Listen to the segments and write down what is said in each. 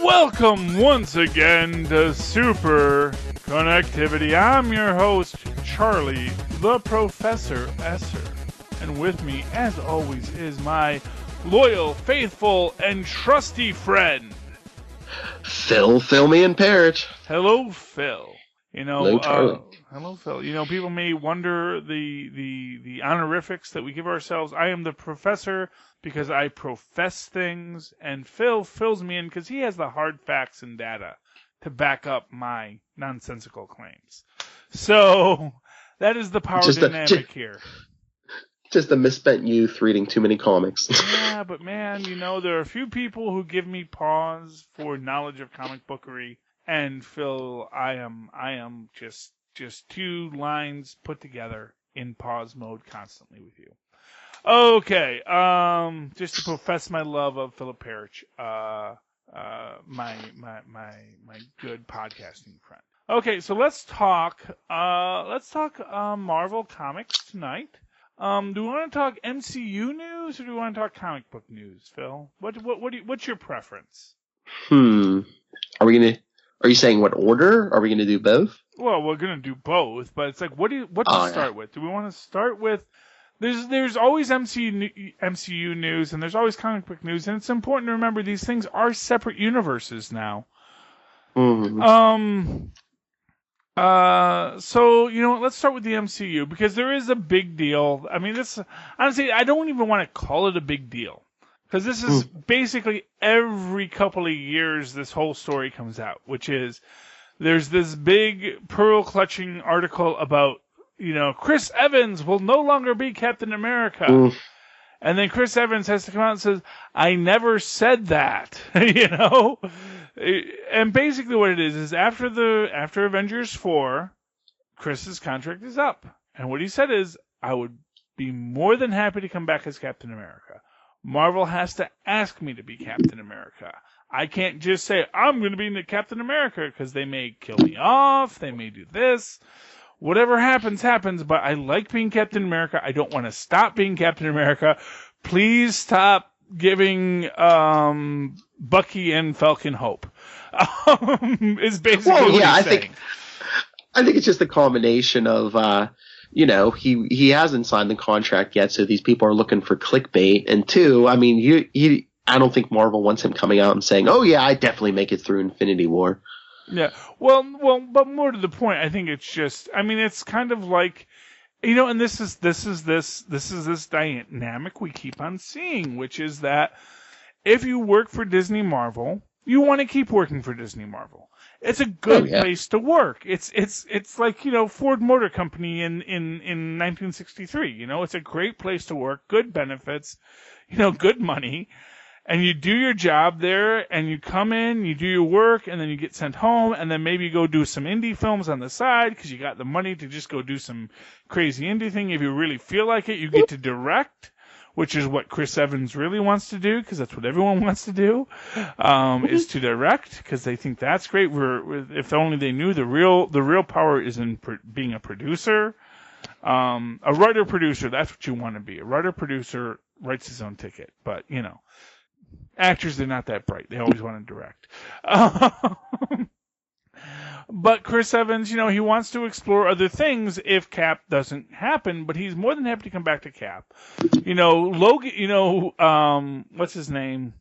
Welcome once again to Superconnectivity. I'm your host, Charlie, the Professor Esser. And with me, as always, is my loyal, faithful, and trusty friend, Phil, Filmy, and Parrot. Hello, Phil. Hello, Charlie. Hello, Phil. People may wonder the honorifics that we give ourselves. I am the professor because I profess things, and Phil fills me in because he has the hard facts and data to back up my nonsensical claims. So that is the power dynamic here. Just a misspent youth reading too many comics. Yeah, but man, there are a few people who give me pause for knowledge of comic bookery, and Phil, I am just two lines put together in pause mode constantly with you. Okay, just to profess my love of Philip Parrish, my good podcasting friend. Okay, so let's talk Marvel Comics tonight. Do we want to talk MCU news or do we want to talk comic book news, Phil? What's your preference? Are you saying what order? Are we gonna do both? Well, we're gonna do both, but it's like what to start with? Do we want to start with? There's always MCU news and there's always comic book news, and it's important to remember these things are separate universes now. Mm-hmm. So let's start with the MCU because there is a big deal. I mean, this honestly, I don't even want to call it a big deal because this is basically every couple of years this whole story comes out, which is there's this big pearl clutching article about Chris Evans will no longer be Captain America. And then Chris Evans has to come out and says, I never said that, And basically what it is after Avengers 4, Chris's contract is up. And what he said is, I would be more than happy to come back as Captain America. Marvel has to ask me to be Captain America. I can't just say, I'm going to be Captain America, because they may kill me off, they may do this. Whatever happens, happens, but I like being Captain America. I don't want to stop being Captain America. Please stop giving Bucky and Falcon hope. Is basically what he's saying. I think it's just a combination of, he hasn't signed the contract yet, so these people are looking for clickbait. And two, I mean, I don't think Marvel wants him coming out and saying, oh yeah, I definitely make it through Infinity War. Yeah, well, but more to the point, I think it's just, it's kind of like, and this is this dynamic we keep on seeing, which is that if you work for Disney Marvel, you want to keep working for Disney Marvel. It's a good place to work. It's like, Ford Motor Company in 1963, it's a great place to work, good benefits, good money. And you do your job there, and you come in, you do your work, and then you get sent home, and then maybe you go do some indie films on the side, because you got the money to just go do some crazy indie thing. If you really feel like it, you get to direct, which is what Chris Evans really wants to do, because that's what everyone wants to do, is to direct, because they think that's great. If only they knew the real power is in being a producer. A writer-producer, that's what you want to be. A writer-producer writes his own ticket, but, actors, they're not that bright. They always want to direct. But Chris Evans, he wants to explore other things if Cap doesn't happen, but he's more than happy to come back to Cap. Logan, what's his name?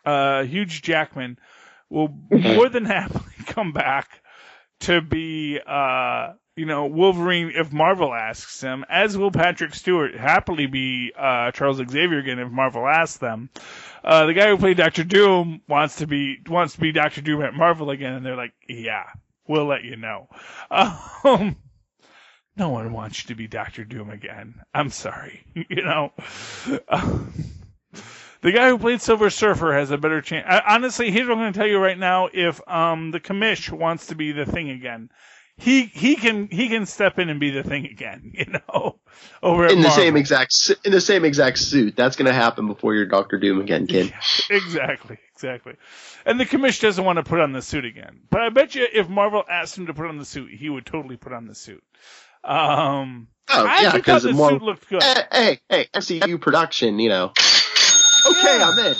Hugh Jackman will more than happily come back to be, Wolverine if Marvel asks him, as will Patrick Stewart happily be Charles Xavier again if Marvel asks them. The guy who played Dr. Doom wants to be Dr. Doom at Marvel again, and they're like, yeah, we'll let you know. No one wants you to be Dr. Doom again. I'm sorry. The guy who played Silver Surfer has a better chance. Honestly, here's what I'm going to tell you right now. If the Commish wants to be the Thing again, he can step in and be the Thing again, over at in the Marvel. in the same exact suit. That's going to happen before you're Doctor Doom again, kid. Yeah, exactly. And the Commish doesn't want to put on the suit again, but I bet you if Marvel asked him to put on the suit, he would totally put on the suit. I because the suit looked good. Hey, MCU production, Okay, I'm in.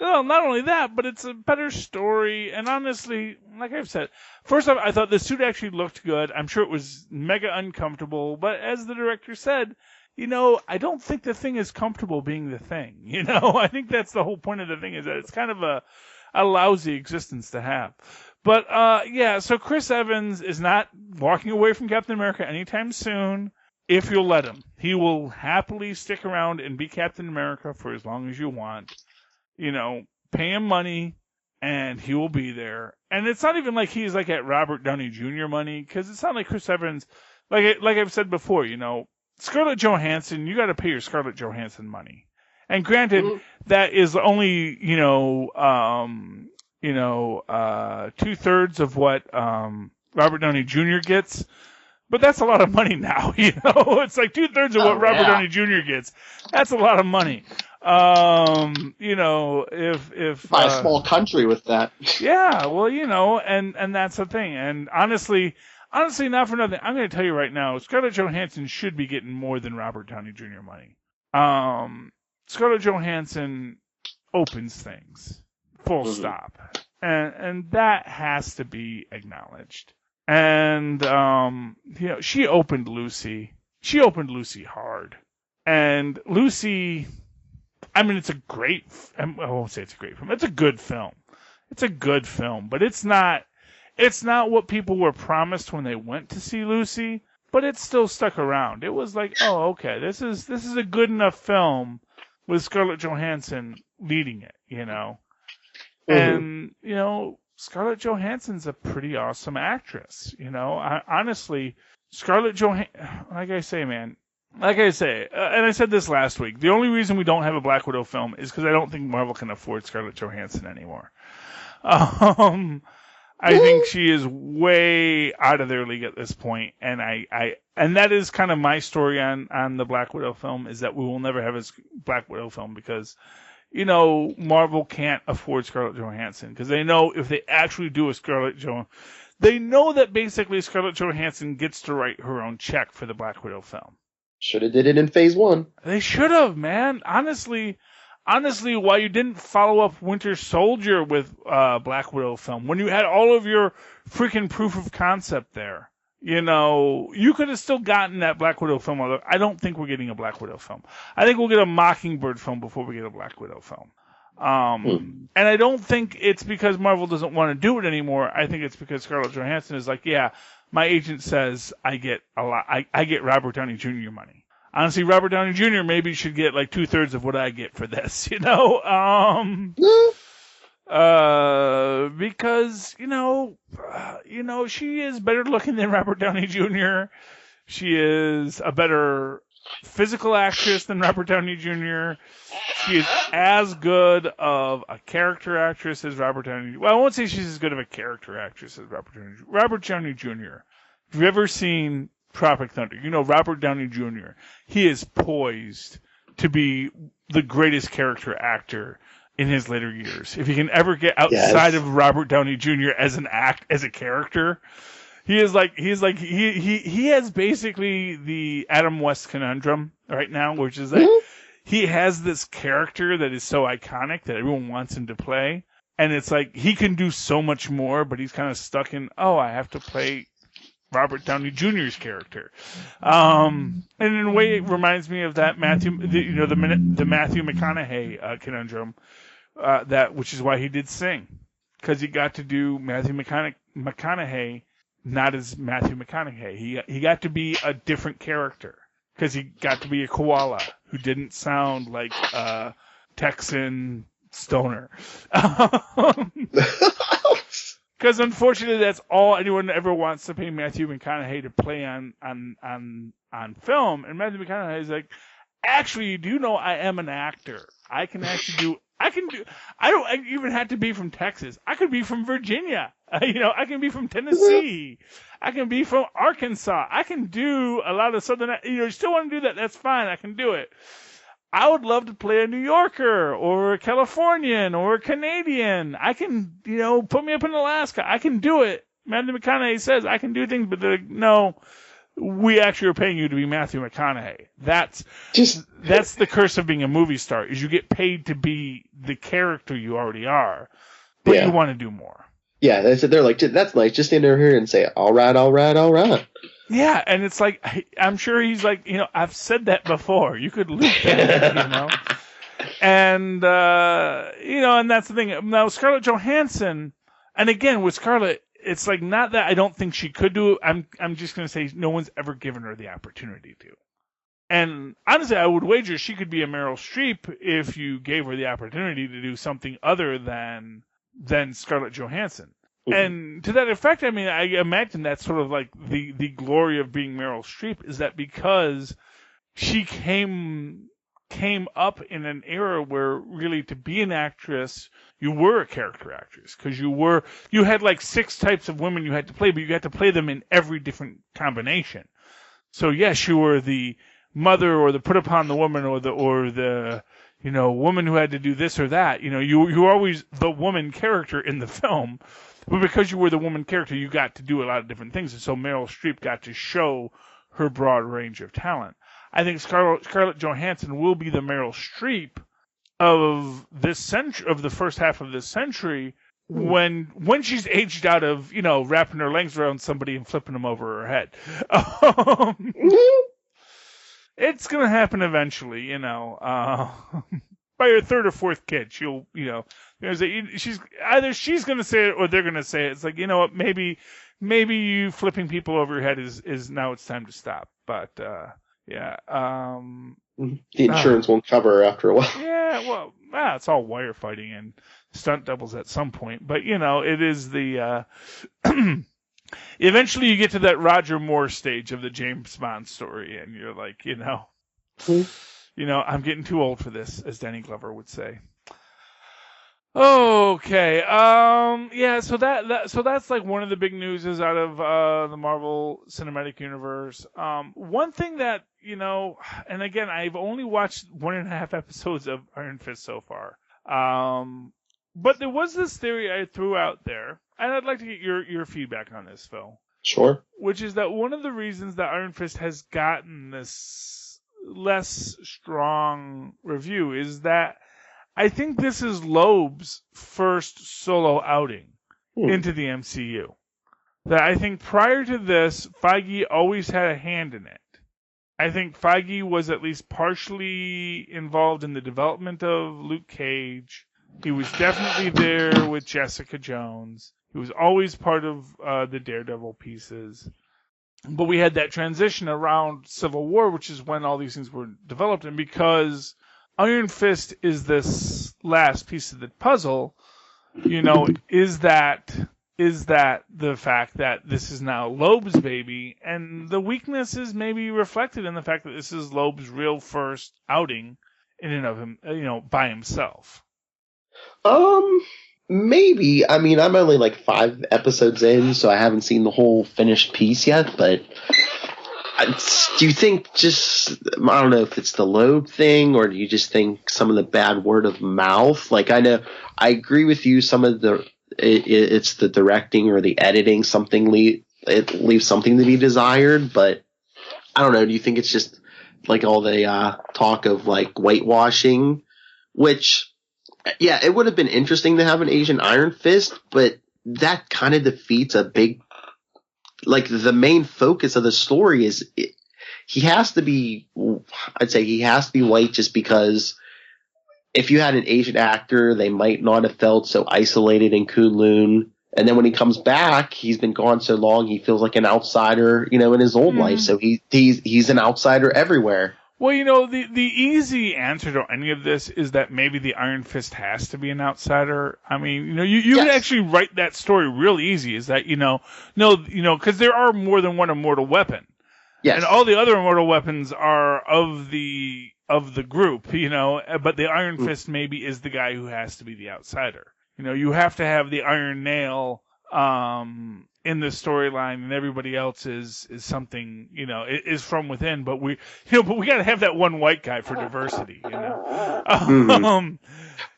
Well, not only that, but it's a better story. And honestly, like I've said, first off, I thought the suit actually looked good. I'm sure it was mega uncomfortable. But as the director said, I don't think the thing is comfortable being the thing. I think that's the whole point of the thing, is that it's kind of a lousy existence to have. But, so Chris Evans is not walking away from Captain America anytime soon, if you'll let him. He will happily stick around and be Captain America for as long as you want. Pay him money, and he will be there. And it's not even like he's like at Robert Downey Jr. money, because it's not like Chris Evans, like I've said before, Scarlett Johansson, you got to pay your Scarlett Johansson money. And granted, that is only 2/3 of what Robert Downey Jr. gets. But that's a lot of money now, It's like 2/3 of what Robert Downey Jr. gets. That's a lot of money. If by a small country with that. Yeah, well, and that's the thing. And honestly, not for nothing, I'm going to tell you right now, Scarlett Johansson should be getting more than Robert Downey Jr. money. Scarlett Johansson opens things, full stop, and that has to be acknowledged. And she opened Lucy. She opened Lucy hard, and Lucy. I mean, it's a great. I won't say it's a great film. It's a good film. It's a good film, but it's not. It's not what people were promised when they went to see Lucy. But it still stuck around. It was like, oh, okay, this is a good enough film with Scarlett Johansson leading it, And Scarlett Johansson's a pretty awesome actress, honestly, Scarlett Johansson, like I say, and I said this last week, the only reason we don't have a Black Widow film is because I don't think Marvel can afford Scarlett Johansson anymore. I think she is way out of their league at this point, and and that is kind of my story on the Black Widow film, is that we will never have a Black Widow film because, Marvel can't afford Scarlett Johansson, because they know if they actually do a they know that basically Scarlett Johansson gets to write her own check for the Black Widow film. Should have did it in phase 1. They should have, man. Honestly, why you didn't follow up Winter Soldier with Black Widow film when you had all of your freaking proof of concept there? You could have still gotten that Black Widow film. Although I don't think we're getting a Black Widow film. I think we'll get a Mockingbird film before we get a Black Widow film. And I don't think it's because Marvel doesn't want to do it anymore. I think it's because Scarlett Johansson is like, yeah, my agent says I get a lot. I get Robert Downey Jr. money. Honestly, Robert Downey Jr. maybe should get like 2/3 of what I get for this, because, she is better looking than Robert Downey Jr. She is a better physical actress than Robert Downey Jr. She is as good of a character actress as Robert Downey Jr. Well, I won't say she's as good of a character actress as Robert Downey Jr. Robert Downey Jr. Have you ever seen Tropic Thunder? Robert Downey Jr. He is poised to be the greatest character actor in his later years. If he can ever get outside of Robert Downey Jr. as a character, he has basically the Adam West conundrum right now, which is that he has this character that is so iconic that everyone wants him to play, and it's like he can do so much more, but he's kind of stuck in, I have to play Robert Downey Jr.'s character. And in a way, it reminds me of that the Matthew McConaughey conundrum, which is why he did Sing, because he got to do Matthew McConaughey not as Matthew McConaughey. He got to be a different character, because he got to be a koala who didn't sound like a Texan stoner. Because unfortunately, that's all anyone ever wants to pay Matthew McConaughey to play on film. And Matthew McConaughey is like, actually, do you know I am an actor? I don't even have to be from Texas. I could be from Virginia. I can be from Tennessee. I can be from Arkansas. I can do a lot of Southern, you still want to do that? That's fine. I can do it. I would love to play a New Yorker or a Californian or a Canadian. I can, put me up in Alaska. I can do it. Matthew McConaughey says I can do things, but they're like, no, we actually are paying you to be Matthew McConaughey. That's Just the curse of being a movie star, is you get paid to be the character you already are, but Yeah. you want to do more. yeah, they're like, that's nice. Just stand over here and say, all right, all right, all right. Yeah, and it's like, I'm sure he's like, I've said that before. You could loop that, And, and that's the thing. Now, Scarlett Johansson, and again, with Scarlett, it's like, not that I don't think she could do it. I'm just going to say no one's ever given her the opportunity to. And honestly, I would wager she could be a Meryl Streep if you gave her the opportunity to do something other than Scarlett Johansson. Mm-hmm. And to that effect, I mean, I imagine that's sort of like the glory of being Meryl Streep, is that because she came up in an era where really to be an actress, you were a character actress, because you had like 6 types of women you had to play, but you had to play them in every different combination. So yes, you were the mother or the put upon the woman or the woman who had to do this or that. You were always the woman character in the film, but because you were the woman character, you got to do a lot of different things, and so Meryl Streep got to show her broad range of talent. I think Scarlett Johansson will be the Meryl Streep of this century, of the first half of this century, when she's aged out of wrapping her legs around somebody and flipping them over her head. It's gonna happen eventually, by her 3rd or 4th kid, she'll she's gonna say it or they're gonna say it. It's like, what, maybe you flipping people over your head is now it's time to stop. But yeah. The insurance won't cover her after a while. Yeah, well, it's all wire fighting and stunt doubles at some point. But, it is the... eventually you get to that Roger Moore stage of the James Bond story, and you're like, I'm getting too old for this, as Danny Glover would say. Okay. Yeah. So that's like one of the big news is out of the Marvel Cinematic Universe. One thing that and again, I've only watched 1.5 episodes of Iron Fist so far. But there was this theory I threw out there, and I'd like to get your feedback on this, Phil. Sure. Which is that one of the reasons that Iron Fist has gotten this less strong review is that I think this is Loeb's first solo outing into the MCU. That I think prior to this, Feige always had a hand in it. I think Feige was at least partially involved in the development of Luke Cage. He was definitely there with Jessica Jones. He was always part of the Daredevil pieces. But we had that transition around Civil War, which is when all these things were developed. And because Iron Fist is this last piece of the puzzle, is that the fact that this is now Loeb's baby, and the weakness is maybe reflected in the fact that this is Loeb's real first outing in and of him, by himself. Maybe. I mean, I'm only like 5 episodes in, so I haven't seen the whole finished piece yet, but do you think I don't know if it's the Loeb thing, or do you just think some of the bad word of mouth? Like, I know, I agree with you, some of it's the directing or the editing, it leaves something to be desired, but I don't know, do you think it's just like all the talk of like whitewashing, which... Yeah, it would have been interesting to have an Asian Iron Fist, but that kind of defeats the main focus of the story is he has to be white, just because if you had an Asian actor, they might not have felt so isolated in Kunlun. And then when he comes back, he's been gone so long, he feels like an outsider, in his old life. So he's an outsider everywhere. Well, the easy answer to any of this is that maybe the Iron Fist has to be an outsider. I mean, you can actually write that story real easy. Is that because there are more than one immortal weapon, and all the other immortal weapons are of the group, but the Iron Fist maybe is the guy who has to be the outsider. You have to have the Iron Nail in the storyline, and everybody else is something, is from within. But we got to have that one white guy for diversity,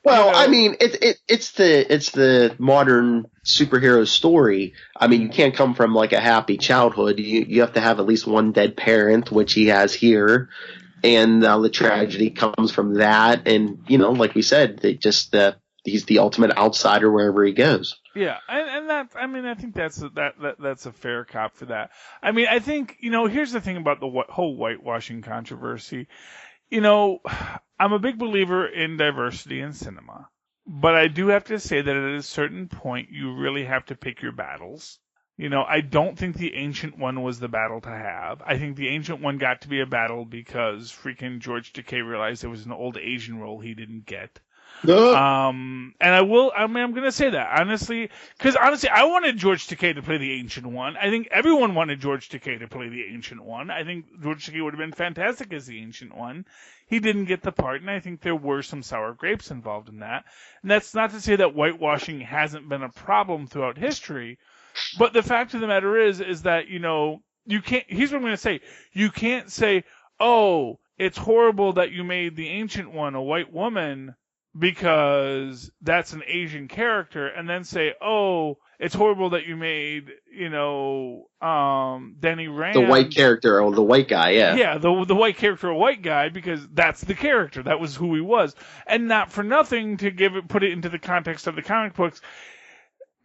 Well, I mean, it's the modern superhero story. I mean, you can't come from like a happy childhood. You have to have at least one dead parent, which he has here, and the tragedy comes from that. And like we said, he's the ultimate outsider wherever he goes. Yeah, and that, I mean, I think that's a fair cop for that. I mean, I think, here's the thing about the whole whitewashing controversy. I'm a big believer in diversity in cinema, but I do have to say that at a certain point, you really have to pick your battles. I don't think the Ancient One was the battle to have. I think the Ancient One got to be a battle because freaking George Takei realized there was an old Asian role he didn't get. And I'm going to say that honestly, because I wanted George Takei to play the Ancient One. I think everyone wanted George Takei to play the Ancient One. I think George Takei would have been fantastic as the Ancient One. He didn't get the part, and I think there were some sour grapes involved in that. And that's not to say that whitewashing hasn't been a problem throughout history, but the fact of the matter is that, you can't, here's what I'm going to say. You can't say, oh, it's horrible that you made the Ancient One a white woman, because that's an Asian character, and then say, oh, it's horrible that you made, Danny Rand. The white character, or the white guy, yeah. Yeah, the white character, a white guy, because that's the character. That was who he was. And not for nothing, to put it into the context of the comic books,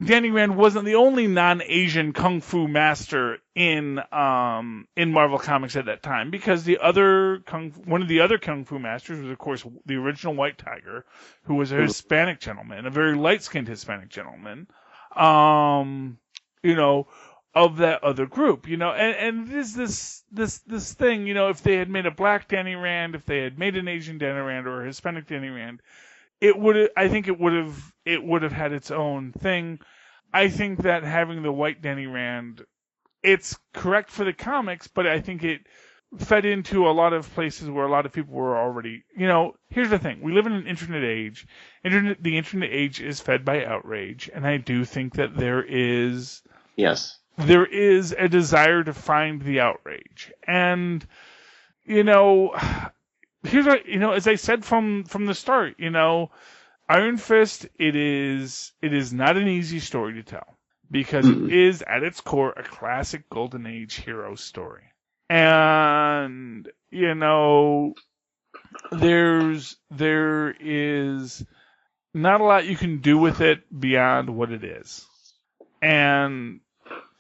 Danny Rand wasn't the only non-Asian kung fu master in Marvel Comics at that time, because one of the other kung fu masters was, of course, the original White Tiger, who was a Hispanic gentleman, a very light-skinned Hispanic gentleman, of that other group, and this thing, if they had made a black Danny Rand, if they had made an Asian Danny Rand or a Hispanic Danny Rand, it would have had its own thing. I think that having the white Danny Rand, it's correct for the comics, but I think it fed into a lot of places where a lot of people were already, here's the thing. We live in an internet age. The internet age is fed by outrage, and I do think that there is a desire to find the outrage. And, here's what, as I said from the start, Iron Fist, it is not an easy story to tell, because it is at its core a classic Golden Age hero story. And, there is not a lot you can do with it beyond what it is. And,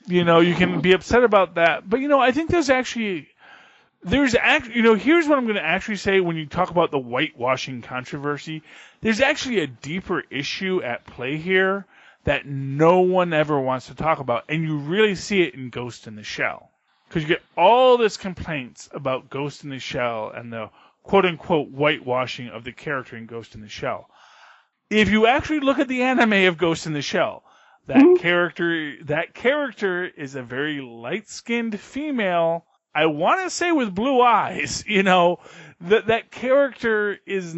you can be upset about that, but I think here's what I'm going to actually say when you talk about the whitewashing controversy. There's actually a deeper issue at play here that no one ever wants to talk about, and you really see it in Ghost in the Shell. Because you get all this complaints about Ghost in the Shell and the quote-unquote whitewashing of the character in Ghost in the Shell. If you actually look at the anime of Ghost in the Shell, that character is a very light-skinned female, I want to say with blue eyes, that character is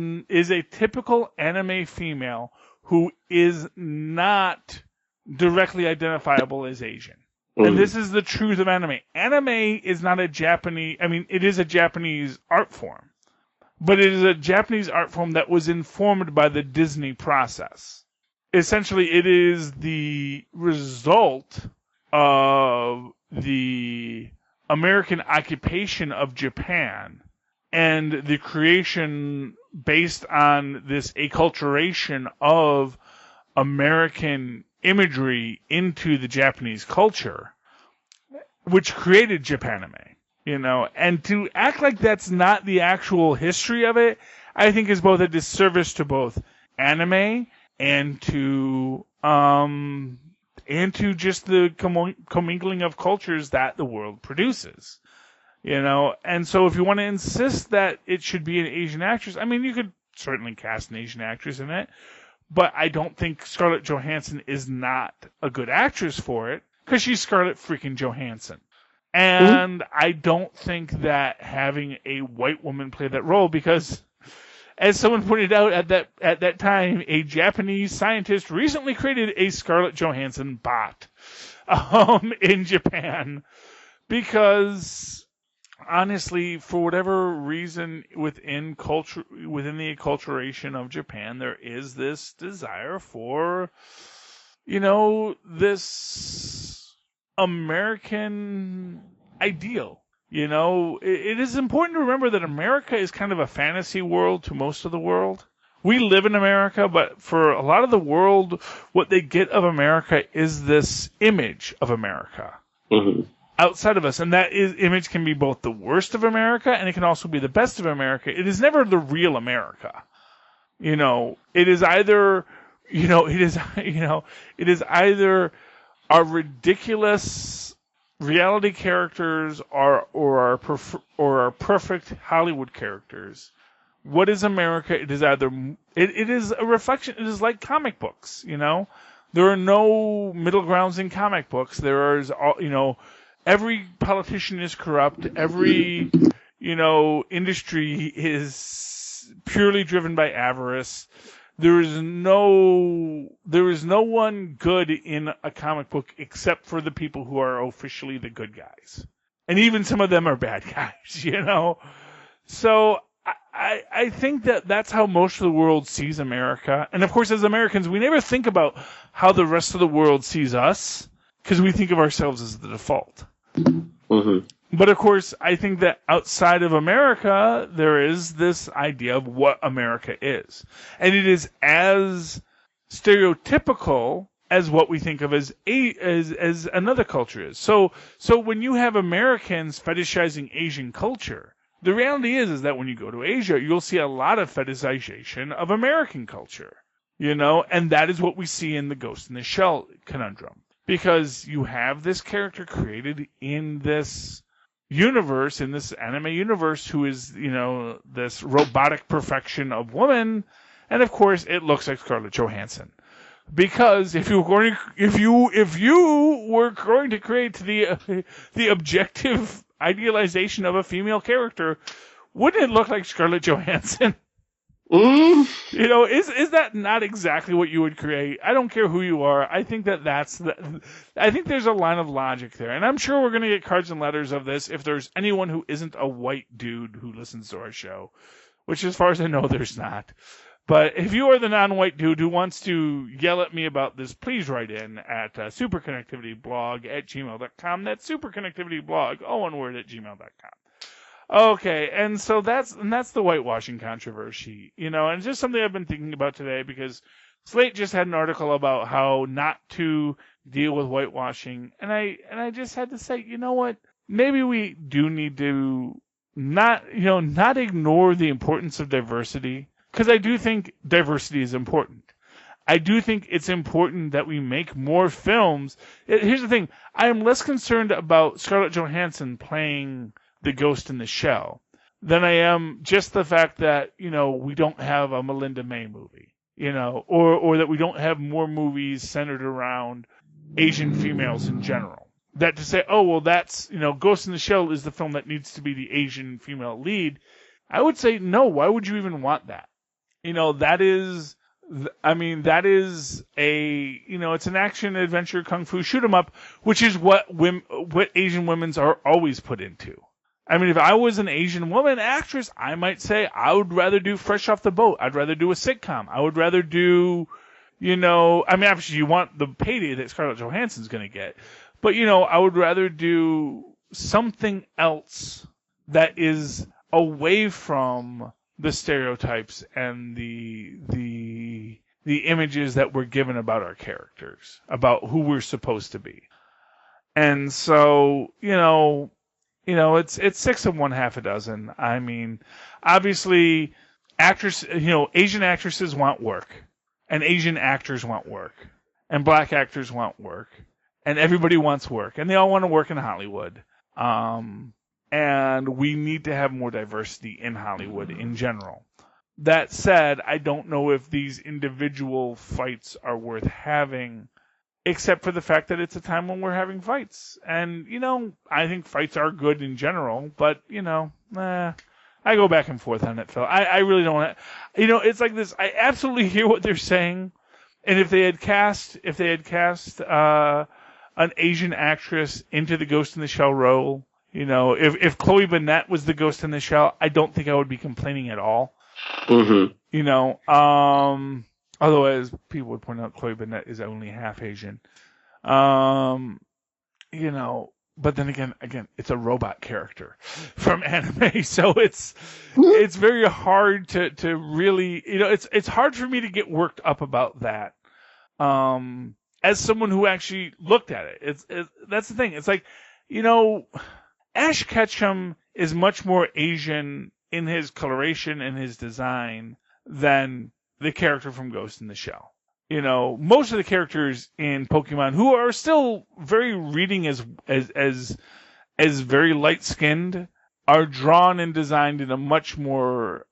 a typical anime female who is not directly identifiable as Asian. And this is the truth of anime. Anime is not a Japanese, it is a Japanese art form, but it is a Japanese art form that was informed by the Disney process. Essentially, it is the result of the American occupation of Japan and the creation based on this acculturation of American imagery into the Japanese culture, which created Japanime, and to act like that's not the actual history of it, I think is both a disservice to both anime and to just the commingling of cultures that the world produces, and so if you want to insist that it should be an Asian actress, you could certainly cast an Asian actress in it, but I don't think Scarlett Johansson is not a good actress for it, because she's Scarlett freaking Johansson. And I don't think that having a white woman play that role, because, as someone pointed out at that time, a Japanese scientist recently created a Scarlett Johansson bot. in Japan, because honestly, for whatever reason within the acculturation of Japan, there is this desire for, this American ideal. It is important to remember that America is kind of a fantasy world to most of the world. We live in America, but for a lot of the world, what they get of America is this image of America. Mm-hmm. Outside of us, and that image can be both the worst of America and it can also be the best of America. It is never the real America. It is either, it is either our ridiculous reality characters or our perfect Hollywood characters. What is America? It is either it is a reflection. It is like comic books. There are no middle grounds in comic books. There is every politician is corrupt. Every, industry is purely driven by avarice. There is no one good in a comic book except for the people who are officially the good guys. And even some of them are bad guys, So I think that's how most of the world sees America. And of course, as Americans, we never think about how the rest of the world sees us because we think of ourselves as the default. Mm-hmm. But of course, I think that outside of America, there is this idea of what America is. And it is as stereotypical as what we think of as another culture is. So when you have Americans fetishizing Asian culture, the reality is that when you go to Asia, you'll see a lot of fetishization of American culture, and that is what we see in the Ghost in the Shell conundrum. Because you have this character created in this universe, in this anime universe, who is, this robotic perfection of woman, and of course it looks like Scarlett Johansson. Because if you were going to create the objective idealization of a female character, wouldn't it look like Scarlett Johansson? Mm. Is that not exactly what you would create? I don't care who you are. I think I think there's a line of logic there. And I'm sure we're going to get cards and letters of this if there's anyone who isn't a white dude who listens to our show, which as far as I know, there's not. But if you are the non-white dude who wants to yell at me about this, please write in at superconnectivityblog@gmail.com. That's superconnectivityblog, all one word, at gmail.com. Okay, and so that's the whitewashing controversy, and it's just something I've been thinking about today because Slate just had an article about how not to deal with whitewashing, and I just had to say, you know what? Maybe we do need to not ignore the importance of diversity, because I do think diversity is important. I do think it's important that we make more films. Here's the thing. I am less concerned about Scarlett Johansson playing the Ghost in the Shell than I am just the fact that, we don't have a Melinda May movie, or that we don't have more movies centered around Asian females in general. That to say, oh, well, that's, Ghost in the Shell is the film that needs to be the Asian female lead. I would say, no, why would you even want that? That is it's an action adventure kung fu shoot 'em up, which is what Asian women's are always put into. I mean, if I was an Asian woman actress, I might say I would rather do Fresh Off the Boat. I'd rather do a sitcom. I would rather do, obviously you want the payday that Scarlett Johansson's going to get. But, I would rather do something else that is away from the stereotypes and the images that we're given about our characters, about who we're supposed to be. And so, it's 6 of 1, half a dozen. I mean, obviously, Asian actresses want work, and Asian actors want work, and black actors want work, and everybody wants work, and they all want to work in Hollywood. And we need to have more diversity in Hollywood in general. That said, I don't know if these individual fights are worth having, except for the fact that it's a time when we're having fights. And, I think fights are good in general, but, I go back and forth on it, Phil. I really don't want to, it's like this. I absolutely hear what they're saying. And if they had cast an Asian actress into the Ghost in the Shell role. You know, if Chloe Bennet was the Ghost in the Shell, I don't think I would be complaining at all. Mm-hmm. You know, although as people would point out, Chloe Bennet is only half Asian. You know, but then again, it's a robot character from anime, so it's very hard to really, you know, it's hard for me to get worked up about that. As someone who actually looked at it, it's that's the thing. It's like, you know, Ash Ketchum is much more Asian in his coloration and his design than the character from Ghost in the Shell. You know, most of the characters in Pokemon who are still very reading as very light skinned are drawn and designed in a much more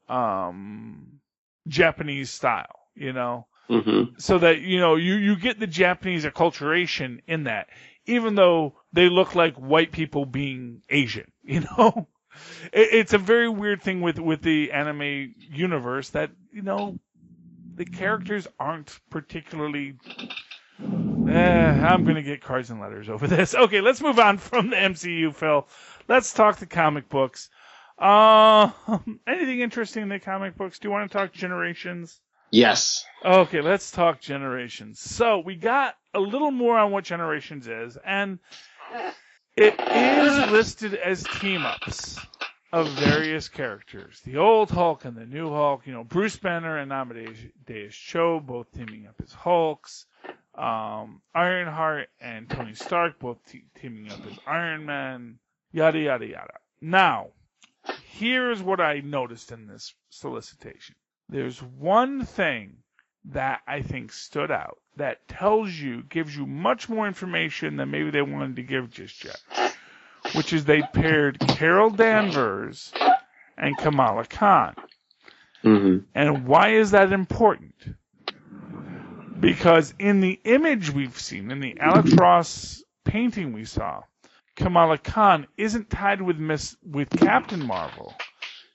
Japanese style, you know. Mm-hmm. So that, you know, you get the Japanese acculturation in that, even though they look like white people being Asian, you know. It's a very weird thing with the anime universe that, you know, the characters aren't particularly... I'm going to get cards and letters over this. Okay, let's move on from the MCU, Phil. Let's talk the comic books. Anything interesting in the comic books? Do you want to talk Generations? Yes. Okay, let's talk Generations. So we got a little more on what Generations is, and it is listed as team-ups of various characters. The old Hulk and the new Hulk, you know, Bruce Banner and Amadeus Cho both teaming up as Hulks. Ironheart and Tony Stark both teaming up as Iron Man. Yada, yada, yada. Now, here's what I noticed in this solicitation. There's one thing that I think stood out that gives you much more information than maybe they wanted to give just yet, which is they paired Carol Danvers and Kamala Khan. Mm-hmm. And why is that important? Because in the image we've seen, in the Alex Ross painting we saw, Kamala Khan isn't tied with Captain Marvel.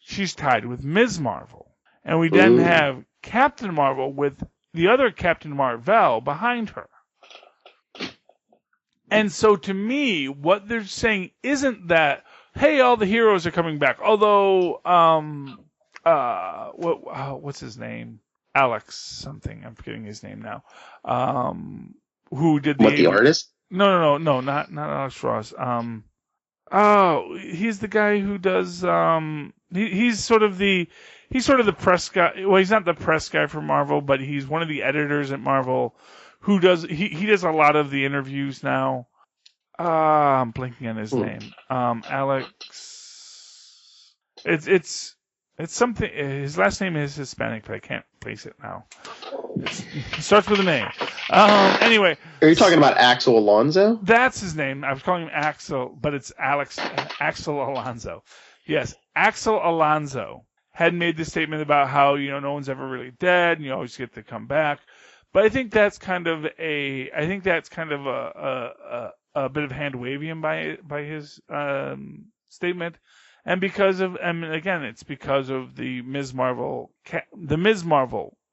She's tied with Ms. Marvel. And we then have Captain Marvel with the other Captain Marvel behind her. And so to me, what they're saying isn't that, hey, all the heroes are coming back. Although, what's his name? Alex something. I'm forgetting his name now. Who did the artist? No, not Alex Ross. He's the guy who does, he's sort of the press guy. Well, he's not the press guy for Marvel, but he's one of the editors at Marvel who does, he does a lot of the interviews now. I'm blanking on his name. Alex, it's something, his last name is Hispanic, but I can't place it now. It starts with an A. Anyway. Are you talking about Axel Alonso? That's his name. I was calling him Axel, but it's Axel Alonso. Yes, Axel Alonso had made this statement about how, you know, no one's ever really dead and you always get to come back. But I think that's kind of a bit of hand waving by his statement. And again, it's because of the Ms. Marvel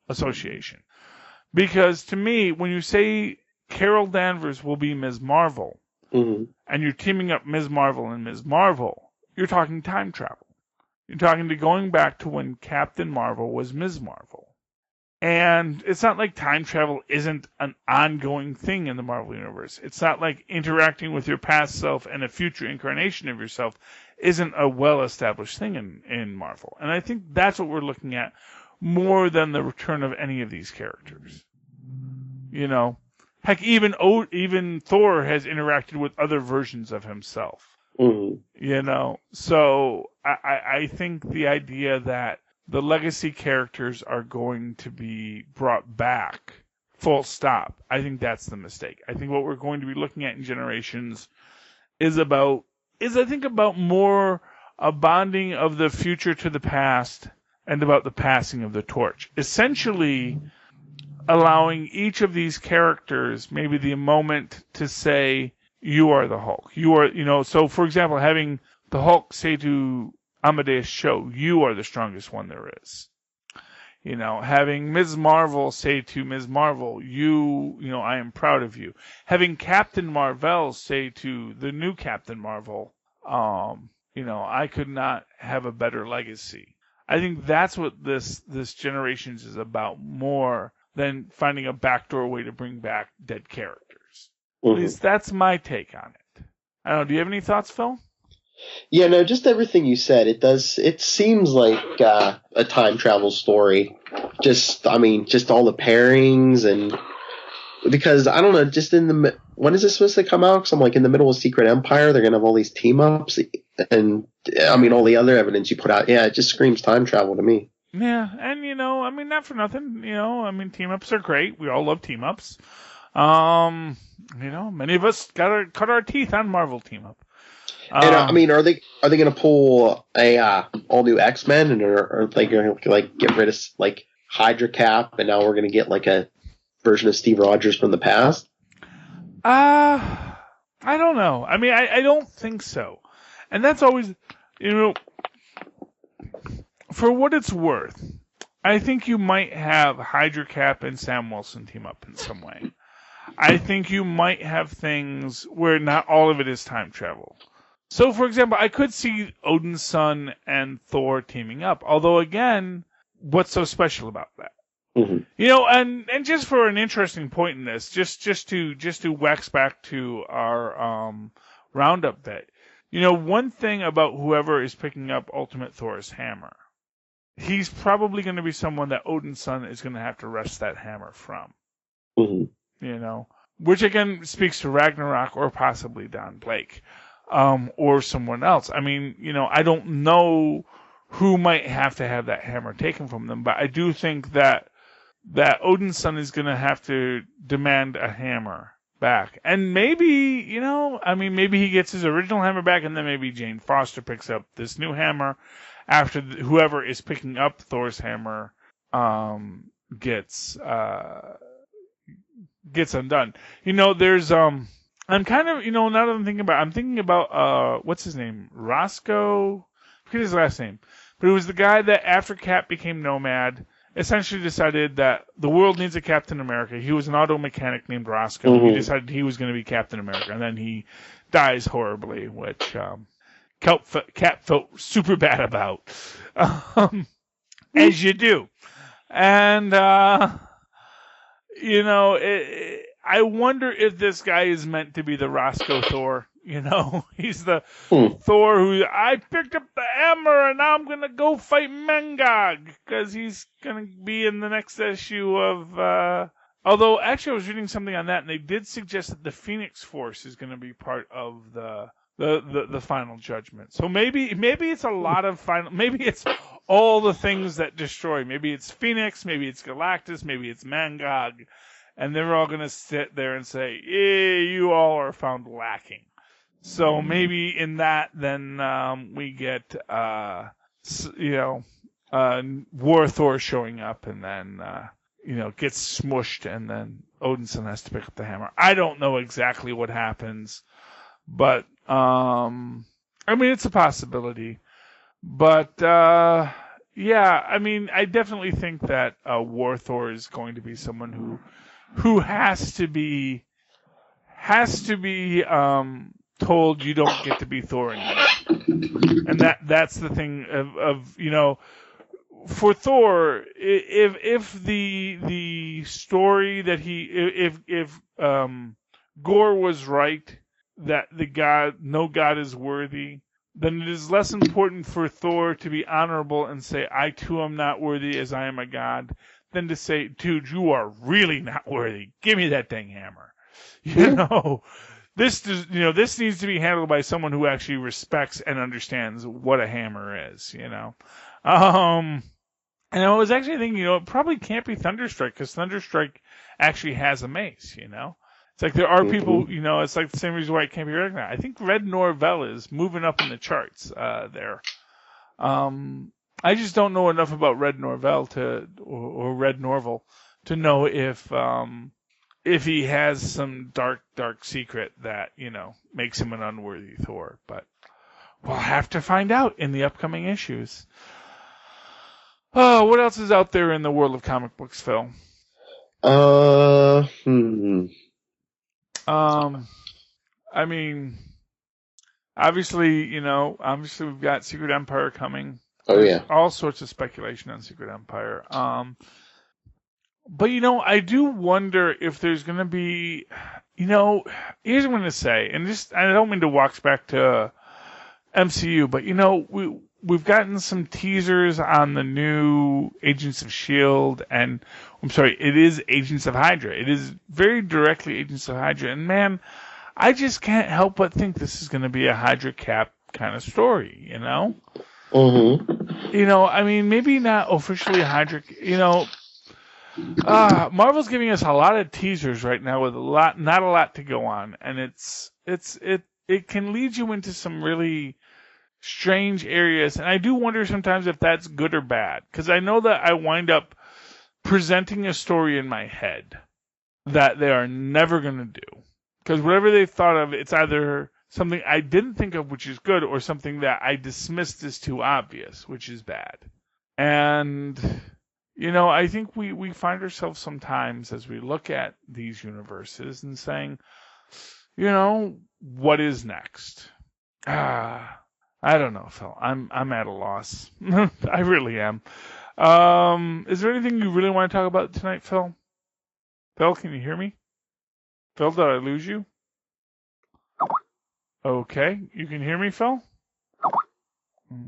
Association. Because to me, when you say Carol Danvers will be Ms. Marvel, mm-hmm. and you're teaming up Ms. Marvel and Ms. Marvel, you're talking time travel. You're talking to going back to when Captain Marvel was Ms. Marvel. And it's not like time travel isn't an ongoing thing in the Marvel Universe. It's not like interacting with your past self and a future incarnation of yourself isn't a well-established thing in Marvel. And I think that's what we're looking at more than the return of any of these characters. You know? Heck, even Thor has interacted with other versions of himself. Mm-hmm. You know? So I think the idea that the legacy characters are going to be brought back, full stop, I think that's the mistake. I think what we're going to be looking at in Generations is about more a bonding of the future to the past and about the passing of the torch. Essentially allowing each of these characters maybe the moment to say, you are the Hulk. You are, you know, so for example, having the Hulk say to Amadeus Cho, you are the strongest one there is. Having Ms. Marvel say to Ms. Marvel, I am proud of you. Having Captain Marvel say to the new Captain Marvel, I could not have a better legacy. I think that's what this Generations is about more than finding a backdoor way to bring back dead characters. At least that's my take on it. I don't know. Do you have any thoughts, Phil? Yeah, no, just everything you said. It seems like a time travel story. Just all the pairings and because I don't know, just when is this supposed to come out? Because I'm like in the middle of Secret Empire, they're gonna have all these team ups, and all the other evidence you put out. Yeah, it just screams time travel to me. Yeah, and not for nothing. Team ups are great. We all love team ups. Many of us gotta cut our teeth on Marvel team up. And are they going to pull a all new X-Men, and are they going to get rid of Hydra Cap, and now we're going to get a version of Steve Rogers from the past? I don't know. I don't think so. And that's always, for what it's worth, I think you might have Hydra Cap and Sam Wilson team up in some way. I think you might have things where not all of it is time travel. So, for example, I could see Odin's son and Thor teaming up. Although, again, what's so special about that? Mm-hmm. And just for an interesting point in this, just to wax back to our roundup bit, one thing about whoever is picking up Ultimate Thor's hammer, he's probably going to be someone that Odin's son is going to have to wrest that hammer from. Mm-hmm. Which again speaks to Ragnarok or possibly Don Blake. Or someone else. I don't know who might have to have that hammer taken from them, but I do think that Odin's son is going to have to demand a hammer back. And maybe, maybe he gets his original hammer back, and then maybe Jane Foster picks up this new hammer after whoever is picking up Thor's hammer gets undone. There's I'm kind of, now that I'm thinking about, what's his name? Roscoe? I forget his last name. But it was the guy that after Cap became Nomad, essentially decided that the world needs a Captain America. He was an auto mechanic named Roscoe. Mm-hmm. He decided he was going to be Captain America. And then he dies horribly, which Cap felt super bad about. As you do. And, I wonder if this guy is meant to be the Roscoe Thor. He's the Thor who, I picked up the hammer and now I'm going to go fight Mengog because he's going to be in the next issue of, although actually I was reading something on that and they did suggest that the Phoenix Force is going to be part of the final judgment. So maybe it's a lot of maybe it's all the things that destroy. Maybe it's Phoenix, maybe it's Galactus, maybe it's Mangog. And they're all going to sit there and say, you all are found lacking. So maybe in that, then we get, War Thor showing up and then, gets smushed and then Odinson has to pick up the hammer. I don't know exactly what happens, but, it's a possibility. But, I definitely think that War Thor is going to be someone who has to be told you don't get to be Thor anymore. And that's the thing of for Thor, if the story that if Gore was right that no god is worthy, then it is less important for Thor to be honorable and say, I too am not worthy as I am a god, than to say, dude, you are really not worthy. Give me that dang hammer. This needs to be handled by someone who actually respects and understands what a hammer is, And I was actually thinking, it probably can't be Thunderstrike because Thunderstrike actually has a mace, It's like there are people, it's like the same reason why it can't be recognized. I think Red Norvell is moving up in the charts there. I just don't know enough about Red Norvell or Red Norval to know if he has some dark secret that, makes him an unworthy Thor. But we'll have to find out in the upcoming issues. Oh, what else is out there in the world of comic books, Phil? I mean, obviously we've got Secret Empire coming. Oh, There's yeah. all sorts of speculation on Secret Empire. But I do wonder if there's going to be, here's what I'm going to say, and I don't mean to walk back to MCU, but we've gotten some teasers on the new Agents of S.H.I.E.L.D. and I'm sorry, it is Agents of Hydra. It is very directly Agents of Hydra, and man, I just can't help but think this is going to be a Hydra Cap kind of story, Mm-hmm. I mean, maybe not officially Hydra, Marvel's giving us a lot of teasers right now with not a lot to go on, and it can lead you into some really strange areas, and I do wonder sometimes if that's good or bad, because I know that I wind up presenting a story in my head that they are never going to do, because whatever they thought of, it's either something I didn't think of, which is good, or something that I dismissed as too obvious, which is bad. And I think we find ourselves sometimes as we look at these universes and saying, what is next? I don't know, Phil. I'm at a loss. I really am. Is there anything you really want to talk about tonight, Phil? Phil, can you hear me? Phil, did I lose you? Okay, you can hear me, Phil?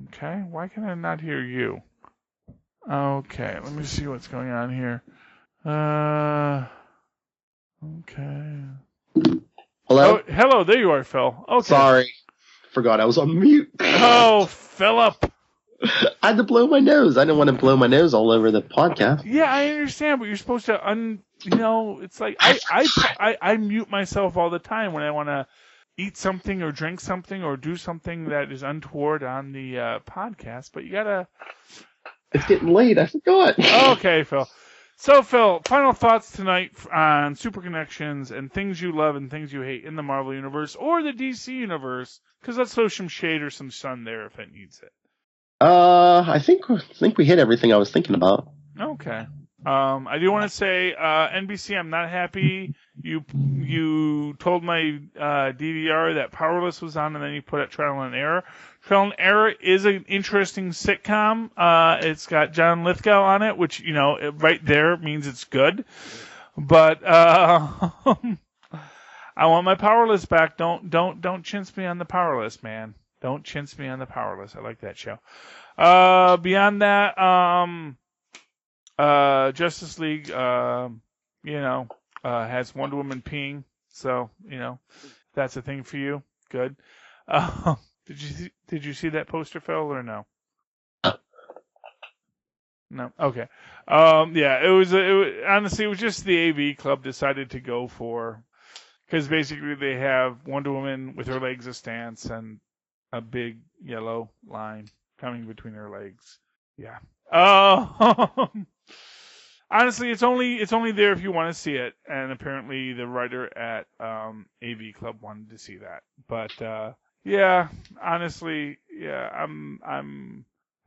Okay, why can I not hear you? Okay, let me see what's going on here. Okay. Hello? Oh, hello, there you are, Phil. Okay. Sorry. Forgot I was on mute. Oh, Philip. I had to blow my nose. I didn't want to blow my nose all over the podcast. Yeah, I understand, but you're supposed to it's like I mute myself all the time when I want to eat something or drink something or do something that is untoward on the podcast, but you gotta... It's getting late. I forgot. Okay, Phil. So, Phil, final thoughts tonight on Super Connections and things you love and things you hate in the Marvel Universe or the DC Universe, because let's throw some shade or some sun there if it needs it. I think we hit everything I was thinking about. Okay. I do want to say, NBC, I'm not happy. You told my DVR that Powerless was on, and then you put it Trial and Error. Trial and Error is an interesting sitcom. It's got John Lithgow on it, which right there means it's good. But I want my Powerless back. Don't chintz me on the Powerless, man. Don't chintz me on the Powerless. I like that show. Beyond that, Justice League, has Wonder Woman peeing, so that's a thing for you. Good. Did you see that poster, Phil, or no? No. Okay. Yeah, it was honestly, it was just the AV Club decided to go for, because basically they have Wonder Woman with her legs a stance and a big yellow line coming between her legs. Yeah. Honestly, it's only there if you want to see it, and apparently the writer at AV Club wanted to see that. But yeah, honestly, yeah,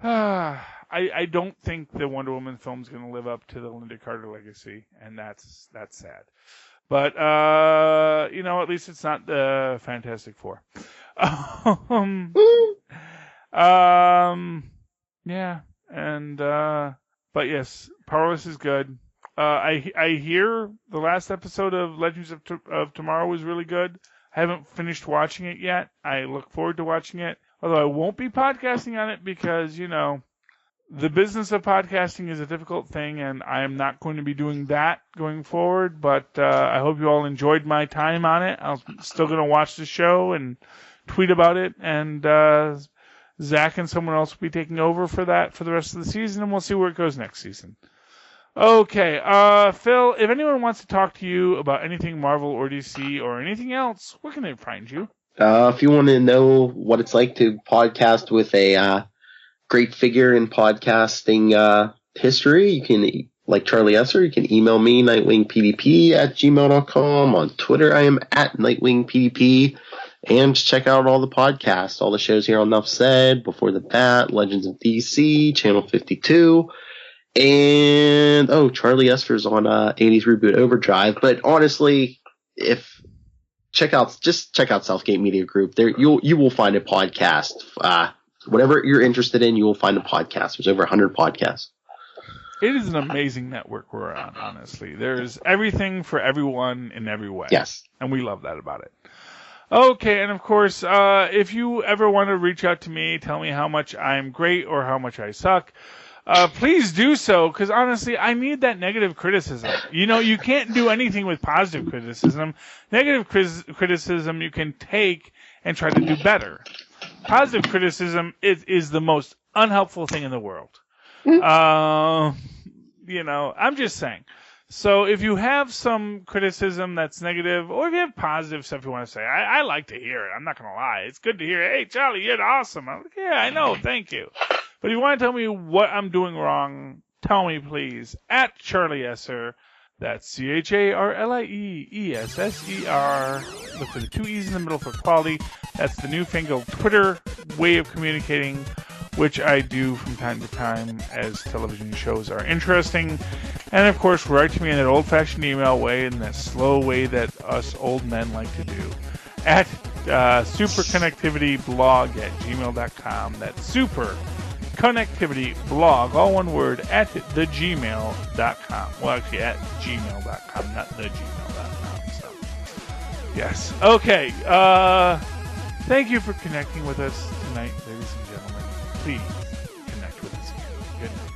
I don't think the Wonder Woman film's going to live up to the Linda Carter legacy, and that's sad. But at least it's not the Fantastic Four. Yeah, and but yes, Powerless is good. I hear the last episode of Legends of Tomorrow was really good. I haven't finished watching it yet. I look forward to watching it, although I won't be podcasting on it because the business of podcasting is a difficult thing, and I am not going to be doing that going forward. But I hope you all enjoyed my time on it. I'm still going to watch the show and tweet about it, and Zach and someone else will be taking over for that for the rest of the season, and we'll see where it goes next season. Okay, Phil, if anyone wants to talk to you about anything Marvel or DC or anything else, where can they find you? If you want to know what it's like to podcast with a great figure in podcasting history, you can, like Charlie Esser, you can email me, nightwingpdp@gmail.com. On Twitter, I am @nightwingpdp. And check out all the podcasts, all the shows here on Enough Said, Before the Bat, Legends of DC, Channel 52, and Charlie Esther's on 80s Reboot Overdrive. But honestly, check out Southgate Media Group. There you will find a podcast. Whatever you're interested in, you will find a podcast. There's over 100 podcasts. It is an amazing network we're on, honestly. There's everything for everyone in every way. Yes. And we love that about it. Okay, and of course, if you ever want to reach out to me, tell me how much I'm great or how much I suck, please do so, because honestly, I need that negative criticism. You can't do anything with positive criticism. Negative criticism you can take and try to do better. Positive criticism is the most unhelpful thing in the world. I'm just saying. So if you have some criticism that's negative, or if you have positive stuff you want to say, I like to hear it. I'm not going to lie. It's good to hear, hey, Charlie, you're awesome. I'm like, yeah, I know. Thank you. But if you want to tell me what I'm doing wrong, tell me, please. At Charlie Esser. That's CharlieEsser. Look for the 2 E's in the middle for quality. That's the newfangled Twitter way of communicating, which I do from time to time as television shows are interesting. And of course, write to me in that old-fashioned email way, in that slow way that us old men like to do. At superconnectivityblog@gmail.com. That's superconnectivityblog, all one word, at thegmail.com. Well, actually, at gmail.com, not thegmail.com. So, yes. Okay. Thank you for connecting with us tonight, ladies and gentlemen. Please connect with us again. Good night.